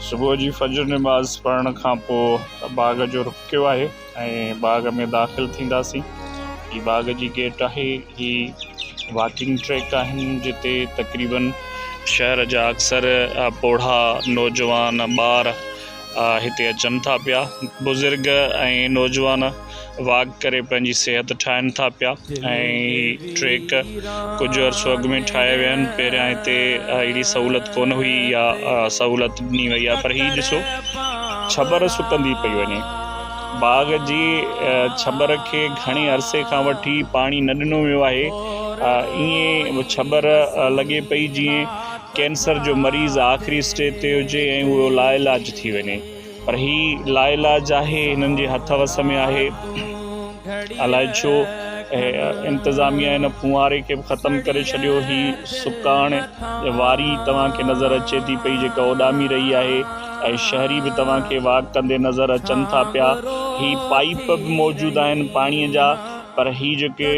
सुबुह जी फजर नमाज़ पढ़ण खां पोइ बाग़ जो रुख़ कयो आहे ऐं बाग़ में दाख़िल थींदासीं। ही बाग़ जी गेट आहे। ही वॉकिंग ट्रैक आहिनि जिते तक़रीबन शहर जा अक्सर पोढ़ा नौजवान ॿार हिते अचनि था पिया। बुज़ुर्ग ऐं नौजवान वॉक करे पंहिंजी सिहत ठाहिनि था पिया ऐं ट्रैक कुझु अर्सो अॻु में ठाहे विया आहिनि। पहिरियां हिते अहिड़ी सहूलियत कोन हुई या सहूलियत ॾिनी वई आहे, पर हीउ ॾिसो छबर सुकंदी पई वञे। बाग़ जी छबर खे घणे अरसे खां वठी पाणी न ॾिनो वियो आहे। ईअं छबर लॻे पई जीअं कैंसर जो मरीज़ आख़िरी स्टेज ते हुजे ऐं उहो लाइलाज थी वञे, पर ही लाइलाज आहे, हिननि जे हथ वस में आहे। अलाए छो इंतज़ामिया हिन फुआरे खे ख़तमु करे छॾियो। ही सुकाइण वारी तव्हांखे नज़र अचे थी पई जेका उॾामी रही आहे ऐं शहरी बि तव्हांखे वॉक कंदे नज़र अचनि था पिया। ही पाइप बि मौजूदु आहिनि पाणीअ जा, पर ही जेके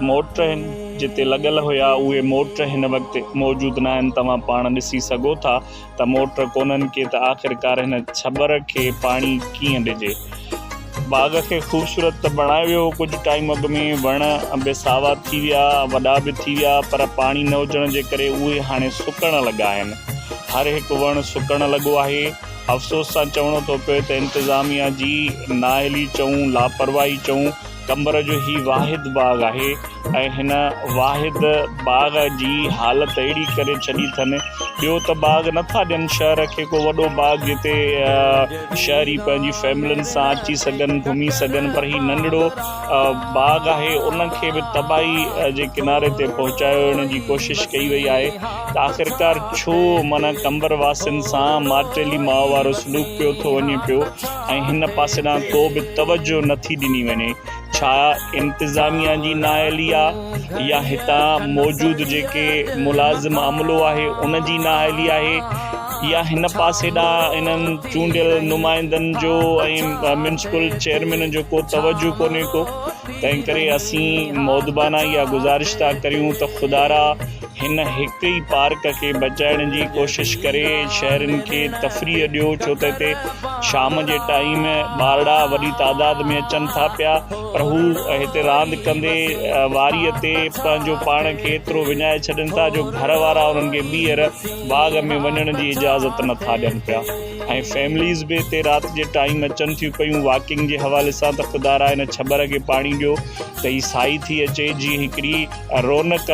मोटर आहिनि जिते लॻल हुया उहे मोटर हिन वक़्तु मौजूदु न आहिनि। तव्हां पाण ॾिसी सघो था त मोटर कोन्हनि के, त आख़िरकार हिन छबर खे पाणी कीअं ॾिजे। बाग़ खे ख़ूबसूरत त बणायो वियो कुझु टाइम अॻु में, वण अंबे सावा थी विया, वॾा बि थी विया, पर पाणी न हुजण जे करे उहे हाणे सुकण लॻा आहिनि। हर हिकु वणु सुकण लॻो आहे। अफ़सोस सां चवणो थो पए त इंतज़ामिया जी नाअहली चऊं, लापरवाही चऊं, कंबर जो ही वाहिद बाग़ आहे ऐं हिन वाहिद बाग़ जी हालत अहिड़ी करे छॾी अथनि। ॿियो त बाग़ नथा ॾियनि शहर खे को वॾो बाग़ जिते शहरी पंहिंजी फैमिलियुनि सां अची सघनि, घुमी सघनि, पर ही नंढड़ो बाग़ आहे उनखे बि तबाही जे किनारे ते पहुचायो वञण जी कोशिशि कई वई आहे। त आख़िरकार छो माना कंबर वासियुनि सां माटेली माउ वारो सलूक पियो थो वञे पियो ऐं हिन पासे ॾांहुं को बि तवजो नथी ॾिनी वञे। छा इंतज़ामिया जी नाअहली आहे या हितां मौजूदु जेके मुलाज़िम अमलो आहे उन जी नाअहली आहे, या हिन पासे ॾांहुं इन्हनि चूंडियल नुमाइंदनि जो ऐं म्यूनिसिपल चेयरमैन जो को तवजो कोन्हे को। तंहिं करे असीं मौदबाना इहा गुज़ारिश था करियूं त ख़ुदारा हिन हिकु ई पार्क खे बचाइण जी कोशिशि करे शहरनि खे तफ़रीह ॾियो, छो त हिते शाम जे टाइम ॿारड़ा वॾी तादाद में अचनि था पिया, पर हू हिते रांदि कंदे वारीअ ते पंहिंजो पाण खे एतिरो विञाए छॾनि था जो घर वारा उन्हनि खे ॿीहर बाग़ में वञण जी इजाज़त नथा ॾियनि पिया। ऐं फैमिलीज़ बि हिते राति जे टाइम अचनि थियूं पियूं वॉकिंग जे हवाले सां, त ख़ुदारा हिन छबर खे पाणी ॾियो त ही साई थी अचे, जीअं हिकिड़ी रौनक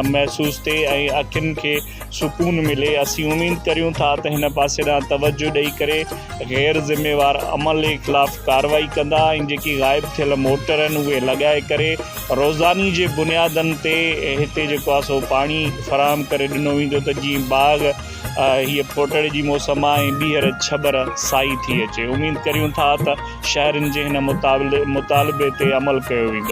महसूसु थिए ऐं अखियुनि खे सुकून मिले। असीं उमेद करियूं था त हिन पासे ॾांहुं तवजो ॾेई करे गैर ज़िम्मेवार अमल जे ख़िलाफ़ु कार्रवाई कंदा ऐं जेकी ग़ाइबु थियल मोटर आहिनि उहे लॻाए करे रोज़ानी जे बुनियादनि ते हिते जेको आहे सो पाणी फ़राहम करे ॾिनो वेंदो, त जीअं बाग़ हीअ पोटड़ जी मौसम आहे ऐं ॿीहर छबर साई थी अचे। उमेद करियूं था त शहरनि जे हिन मुतालबे ते अमल कयो वेंदो।